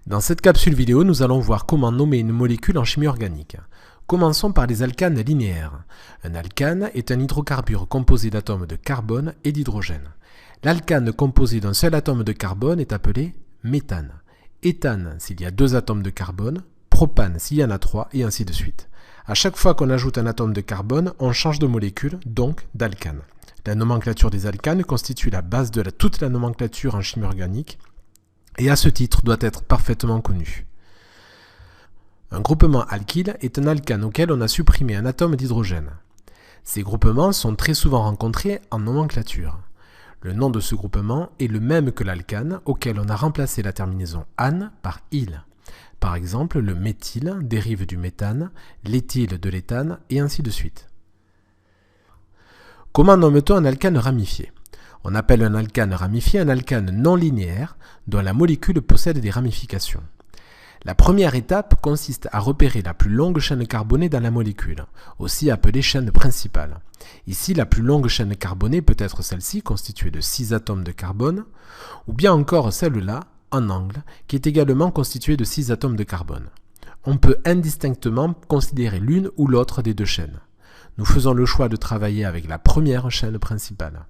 Dans cette capsule vidéo, nous allons voir comment nommer une molécule en chimie organique. Commençons par les alcanes linéaires. Un alcane est un hydrocarbure composé d'atomes de carbone et d'hydrogène. L'alcane composé d'un seul atome de carbone est appelé méthane. Éthane s'il y a 2 atomes de carbone, propane s'il y en a 3, et ainsi de suite. À chaque fois qu'on ajoute un atome de carbone, on change de molécule, donc d'alcane. La nomenclature des alcanes constitue la base de toute la nomenclature en chimie organique, et à ce titre doit être parfaitement connu. Un groupement alkyle est un alcane auquel on a supprimé un atome d'hydrogène. Ces groupements sont très souvent rencontrés en nomenclature. Le nom de ce groupement est le même que l'alcane auquel on a remplacé la terminaison -ane par -yle. Par exemple, le méthyle dérive du méthane, l'éthyle de l'éthane, et ainsi de suite. Comment nomme-t-on un alcane ramifié ? On appelle un alcane ramifié un alcane non linéaire dont la molécule possède des ramifications. La première étape consiste à repérer la plus longue chaîne carbonée dans la molécule, aussi appelée chaîne principale. Ici, la plus longue chaîne carbonée peut être celle-ci, constituée de 6 atomes de carbone, ou bien encore celle-là, en angle, qui est également constituée de 6 atomes de carbone. On peut indistinctement considérer l'une ou l'autre des deux chaînes. Nous faisons le choix de travailler avec la première chaîne principale.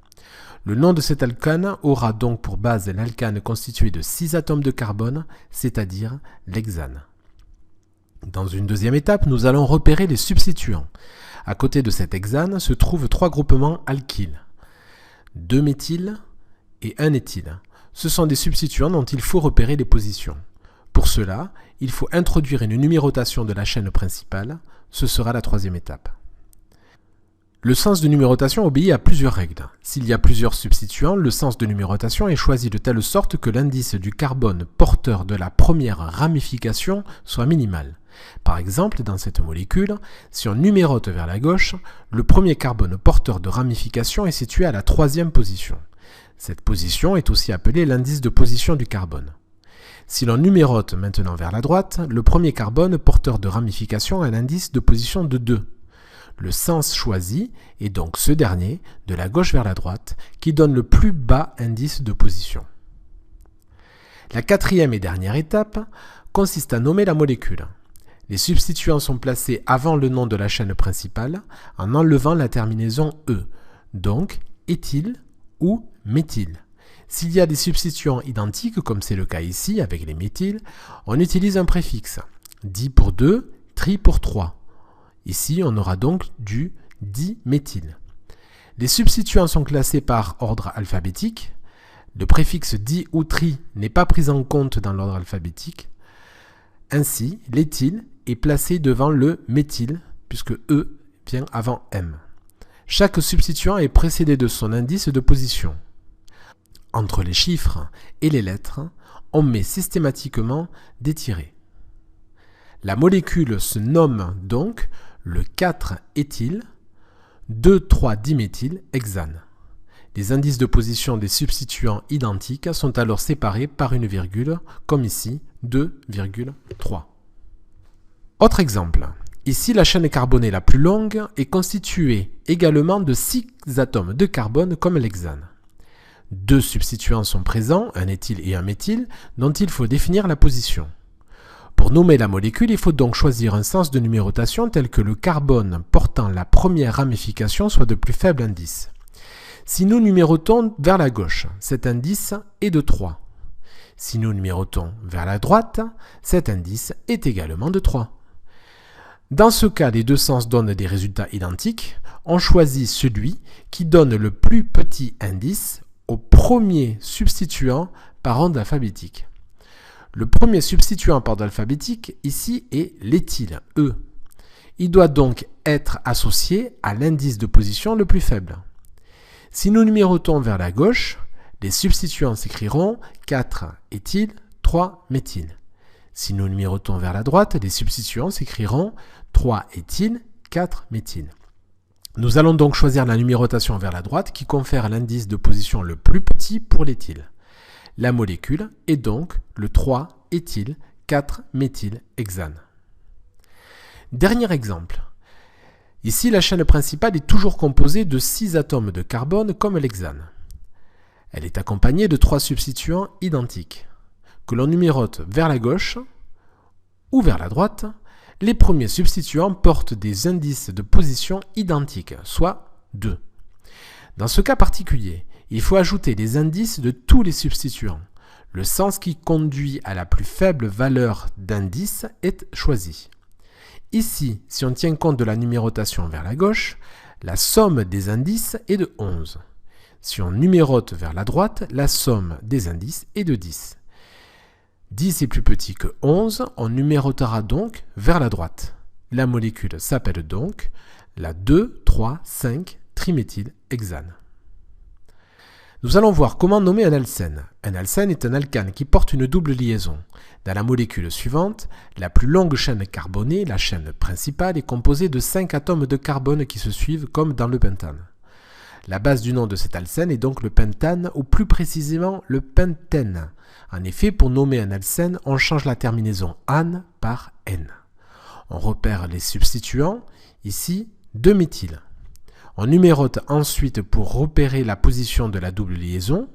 Le nom de cet alcane aura donc pour base l'alcane constitué de 6 atomes de carbone, c'est-à-dire l'hexane. Dans une deuxième étape, nous allons repérer les substituants. À côté de cet hexane se trouvent 3 groupements alkyles, 2 méthyles et 1 éthyle. Ce sont des substituants dont il faut repérer les positions. Pour cela, il faut introduire une numérotation de la chaîne principale, ce sera la troisième étape. Le sens de numérotation obéit à plusieurs règles. S'il y a plusieurs substituants, le sens de numérotation est choisi de telle sorte que l'indice du carbone porteur de la première ramification soit minimal. Par exemple, dans cette molécule, si on numérote vers la gauche, le premier carbone porteur de ramification est situé à la 3e position. Cette position est aussi appelée l'indice de position du carbone. Si l'on numérote maintenant vers la droite, le premier carbone porteur de ramification a un indice de position de 2. Le sens choisi est donc ce dernier, de la gauche vers la droite, qui donne le plus bas indice de position. La 4e et dernière étape consiste à nommer la molécule. Les substituants sont placés avant le nom de la chaîne principale en enlevant la terminaison E, donc éthyle ou méthyle. S'il y a des substituants identiques, comme c'est le cas ici avec les méthyles, on utilise un préfixe, di pour 2, tri pour 3. Ici, on aura donc du diméthyle. Les substituants sont classés par ordre alphabétique. Le préfixe di ou tri n'est pas pris en compte dans l'ordre alphabétique. Ainsi, l'éthyle est placé devant le méthyle, puisque E vient avant M. Chaque substituant est précédé de son indice de position. Entre les chiffres et les lettres, on met systématiquement des tirets. La molécule se nomme donc le 4-éthyle, 2,3-diméthyle-hexane. Les indices de position des substituants identiques sont alors séparés par une virgule, comme ici, 2,3. Autre exemple. Ici, la chaîne carbonée la plus longue est constituée également de 6 atomes de carbone comme l'hexane. 2 substituants sont présents, un éthyle et un méthyle, dont il faut définir la position. Pour nommer la molécule, il faut donc choisir un sens de numérotation tel que le carbone portant la première ramification soit de plus faible indice. Si nous numérotons vers la gauche, cet indice est de 3. Si nous numérotons vers la droite, cet indice est également de 3. Dans ce cas, les deux sens donnent des résultats identiques. On choisit celui qui donne le plus petit indice au premier substituant par ordre alphabétique. Le premier substituant par ordre alphabétique ici est l'éthyle, E. Il doit donc être associé à l'indice de position le plus faible. Si nous numérotons vers la gauche, les substituants s'écriront 4-éthyle, 3-méthyle. Si nous numérotons vers la droite, les substituants s'écriront 3-éthyle, 4-méthyle. Nous allons donc choisir la numérotation vers la droite qui confère l'indice de position le plus petit pour l'éthyle. La molécule est donc le 3-éthyle, 4-méthyle-hexane. Dernier exemple. Ici, la chaîne principale est toujours composée de 6 atomes de carbone comme l'hexane. Elle est accompagnée de 3 substituants identiques. que l'on numérote vers la gauche ou vers la droite, les premiers substituants portent des indices de position identiques, soit 2. Dans ce cas particulier, il faut ajouter les indices de tous les substituants. Le sens qui conduit à la plus faible valeur d'indice est choisi. Ici, si on tient compte de la numérotation vers la gauche, la somme des indices est de 11. Si on numérote vers la droite, la somme des indices est de 10. 10 est plus petit que 11, on numérotera donc vers la droite. La molécule s'appelle donc la 2,3,5-triméthylhexane. Nous allons voir comment nommer un alcène. Un alcène est un alcane qui porte une double liaison. Dans la molécule suivante, la plus longue chaîne carbonée, la chaîne principale, est composée de 5 atomes de carbone qui se suivent comme dans le pentane. La base du nom de cet alcène est donc le pentane, ou plus précisément le pentène. En effet, pour nommer un alcène, on change la terminaison -ane par -N. On repère les substituants, ici 2-méthyle. On numérote ensuite pour repérer la position de la double liaison.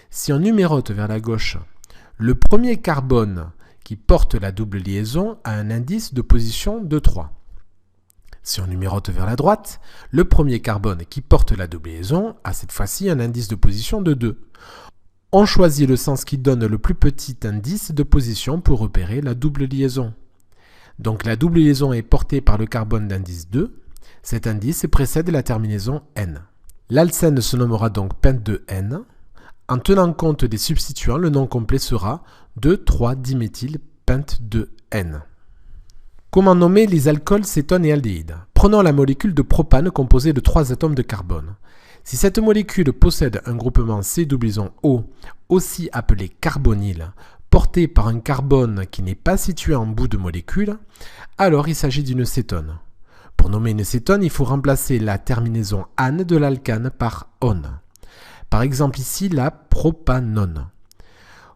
Si on numérote vers la gauche, le premier carbone qui porte la double liaison a un indice de position de 3. Si on numérote vers la droite, le premier carbone qui porte la double liaison a cette fois-ci un indice de position de 2. On choisit le sens qui donne le plus petit indice de position pour repérer la double liaison. Donc la double liaison est portée par le carbone d'indice 2. Cet indice précède la terminaison N. L'alcène se nommera donc pent2N. En tenant compte des substituants, le nom complet sera 2,3-diméthylpent2N. Comment nommer les alcools, cétones et aldéhydes? Prenons la molécule de propane composée de 3 atomes de carbone. Si cette molécule possède un groupement C-O, aussi appelé carbonyle, porté par un carbone qui n'est pas situé en bout de molécule, alors il s'agit d'une cétone. Pour nommer une cétone, il faut remplacer la terminaison -ane de l'alcane par -one. Par exemple ici, la propanone.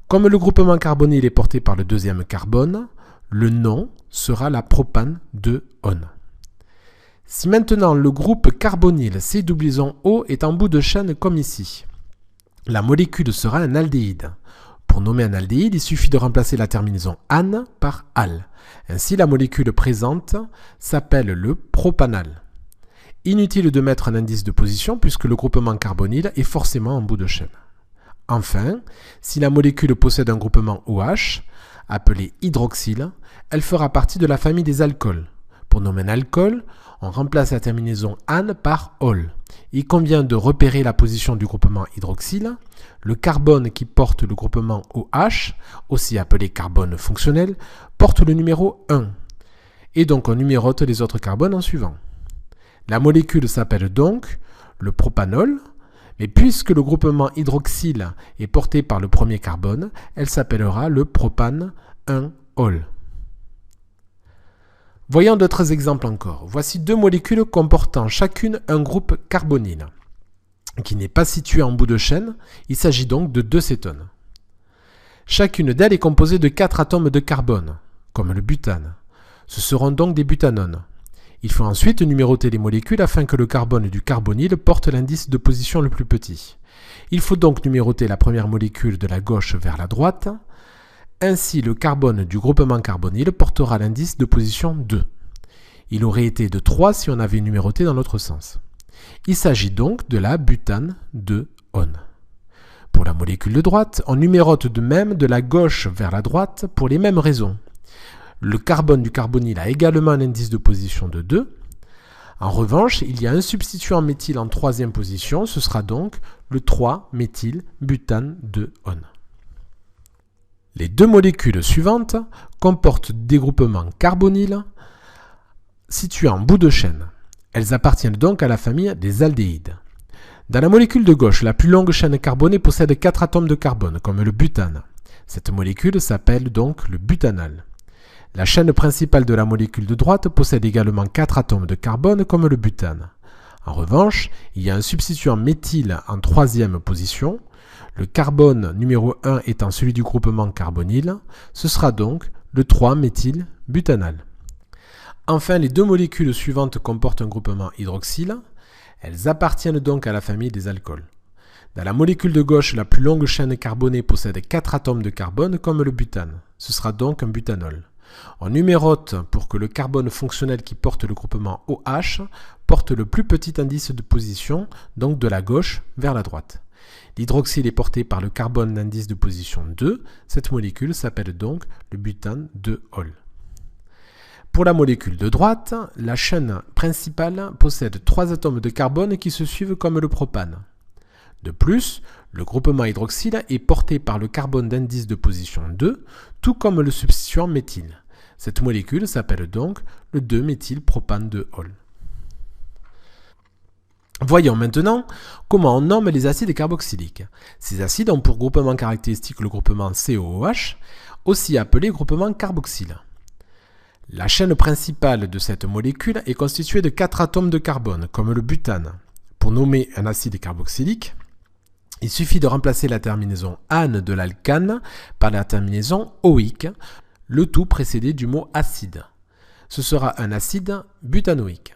Comme le groupement carbonyle est porté par le deuxième carbone, le nom sera la propane-2-one. Si maintenant le groupe carbonyle C-O est en bout de chaîne comme ici, la molécule sera un aldéhyde. Pour nommer un aldéhyde, il suffit de remplacer la terminaison -ane par -al. Ainsi, la molécule présente s'appelle le propanal. Inutile de mettre un indice de position puisque le groupement carbonyle est forcément en bout de chaîne. Enfin, si la molécule possède un groupement OH, appelé hydroxyle, elle fera partie de la famille des alcools. Pour nommer un alcool, on remplace la terminaison -ane par -ol. Il convient de repérer la position du groupement hydroxyle. Le carbone qui porte le groupement OH, aussi appelé carbone fonctionnel, porte le numéro 1. Et donc on numérote les autres carbones en suivant. La molécule s'appelle donc le propanol, mais puisque le groupement hydroxyle est porté par le premier carbone, elle s'appellera le propane-1-ol. Voyons d'autres exemples encore. Voici 2 molécules comportant chacune un groupe carbonyle, qui n'est pas situé en bout de chaîne. Il s'agit donc de 2 cétones. Chacune d'elles est composée de 4 atomes de carbone, comme le butane. Ce seront donc des butanones. Il faut ensuite numéroter les molécules afin que le carbone du carbonyle porte l'indice de position le plus petit. Il faut donc numéroter la première molécule de la gauche vers la droite. Ainsi, le carbone du groupement carbonyle portera l'indice de position 2. Il aurait été de 3 si on avait numéroté dans l'autre sens. Il s'agit donc de la butane-2-one. Pour la molécule de droite, on numérote de même de la gauche vers la droite pour les mêmes raisons. Le carbone du carbonyle a également un indice de position de 2. En revanche, il y a un substituant méthyle en 3e position, ce sera donc le 3-méthylbutane-2-one. Les 2 molécules suivantes comportent des groupements carbonyles situés en bout de chaîne. Elles appartiennent donc à la famille des aldéhydes. Dans la molécule de gauche, la plus longue chaîne carbonée possède 4 atomes de carbone, comme le butane. Cette molécule s'appelle donc le butanal. La chaîne principale de la molécule de droite possède également 4 atomes de carbone, comme le butane. En revanche, il y a un substituant méthyle en 3e position. Le carbone numéro 1 étant celui du groupement carbonyle, ce sera donc le 3-méthylbutanal. Enfin, les 2 molécules suivantes comportent un groupement hydroxyle. Elles appartiennent donc à la famille des alcools. Dans la molécule de gauche, la plus longue chaîne carbonée possède 4 atomes de carbone comme le butane. Ce sera donc un butanol. On numérote pour que le carbone fonctionnel qui porte le groupement OH porte le plus petit indice de position, donc de la gauche vers la droite. L'hydroxyle est porté par le carbone d'indice de position 2. Cette molécule s'appelle donc le butane 2-ol. Pour la molécule de droite, la chaîne principale possède 3 atomes de carbone qui se suivent comme le propane. De plus, le groupement hydroxyle est porté par le carbone d'indice de position 2, tout comme le substituant méthyle. Cette molécule s'appelle donc le 2-méthylpropane 2-ol. Voyons maintenant comment on nomme les acides carboxyliques. Ces acides ont pour groupement caractéristique le groupement COOH, aussi appelé groupement carboxyle. La chaîne principale de cette molécule est constituée de 4 atomes de carbone, comme le butane. Pour nommer un acide carboxylique, il suffit de remplacer la terminaison ane de l'alcane par la terminaison oïque, le tout précédé du mot acide. Ce sera un acide butanoïque.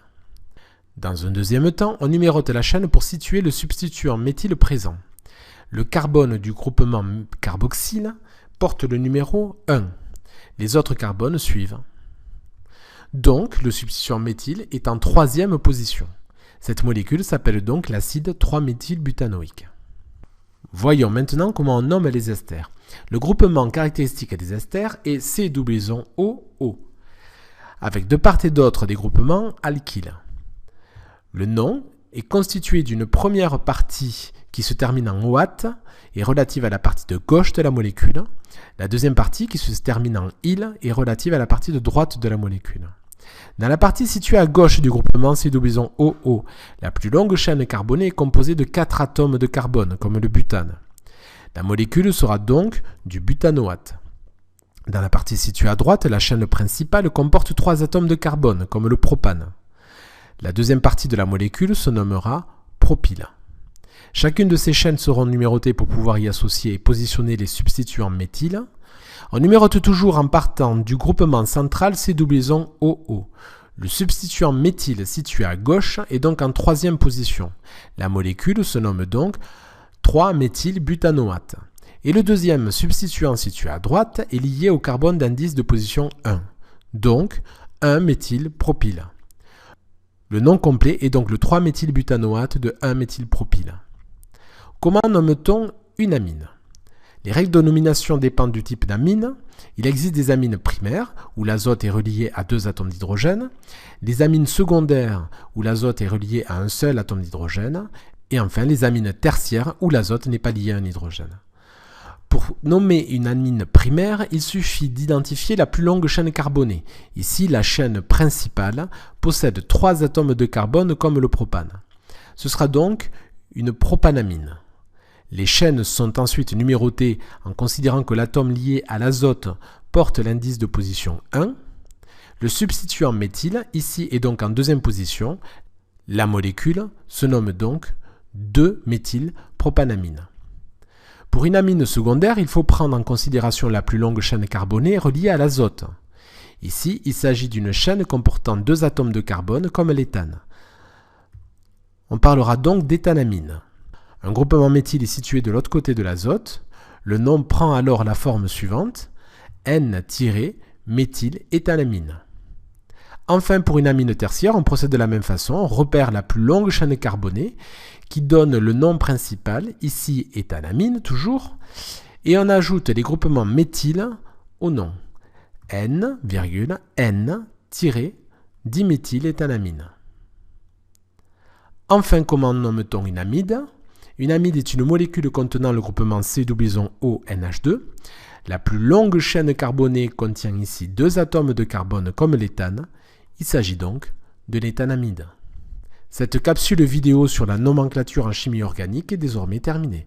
Dans un deuxième temps, on numérote la chaîne pour situer le substituant méthyle présent. Le carbone du groupement carboxyle porte le numéro 1. Les autres carbones suivent. Donc, le substituant méthyle est en troisième position. Cette molécule s'appelle donc l'acide 3-méthylbutanoïque. Voyons maintenant comment on nomme les esters. Le groupement caractéristique des esters est C-O-O, avec de part et d'autre des groupements alkyles. Le nom est constitué d'une première partie qui se termine en OAT et relative à la partie de gauche de la molécule. La deuxième partie qui se termine en -ile est relative à la partie de droite de la molécule. Dans la partie située à gauche du groupement C-O-O, la plus longue chaîne carbonée est composée de 4 atomes de carbone, comme le butane. La molécule sera donc du butanoate. Dans la partie située à droite, la chaîne principale comporte 3 atomes de carbone, comme le propane. La deuxième partie de la molécule se nommera propyle. Chacune de ces chaînes seront numérotées pour pouvoir y associer et positionner les substituants méthyle. On numérote toujours en partant du groupement central C-OO. Le substituant méthyle situé à gauche est donc en troisième position. La molécule se nomme donc 3-méthylbutanoate. Et le deuxième substituant situé à droite est lié au carbone d'indice de position 1, donc 1-méthylpropyle. Le nom complet est donc le 3-méthylbutanoate de 1-méthylpropyle. Comment nomme-t-on une amine ? Les règles de nomination dépendent du type d'amine. Il existe des amines primaires, où l'azote est relié à 2 atomes d'hydrogène, les amines secondaires, où l'azote est relié à un seul atome d'hydrogène, et enfin les amines tertiaires, où l'azote n'est pas lié à un hydrogène. Pour nommer une amine primaire, il suffit d'identifier la plus longue chaîne carbonée. Ici, la chaîne principale possède 3 atomes de carbone comme le propane. Ce sera donc une propanamine. Les chaînes sont ensuite numérotées en considérant que l'atome lié à l'azote porte l'indice de position 1. Le substituant méthyle, ici, est donc en deuxième position. La molécule se nomme donc 2-méthylpropanamine. Pour une amine secondaire, il faut prendre en considération la plus longue chaîne carbonée reliée à l'azote. Ici, il s'agit d'une chaîne comportant 2 atomes de carbone comme l'éthane. On parlera donc d'éthanamine. Un groupement méthyle est situé de l'autre côté de l'azote. Le nom prend alors la forme suivante, N-méthyléthanamine. Enfin, pour une amine tertiaire, on procède de la même façon. On repère la plus longue chaîne carbonée qui donne le nom principal, ici éthanamine toujours, et on ajoute les groupements méthyle au nom, N-N-diméthyléthanamine. Enfin, comment nomme-t-on une amide ? Une amide est une molécule contenant le groupement C-O-NH2. La plus longue chaîne carbonée contient ici 2 atomes de carbone comme l'éthane. Il s'agit donc de l'éthanamide. Cette capsule vidéo sur la nomenclature en chimie organique est désormais terminée.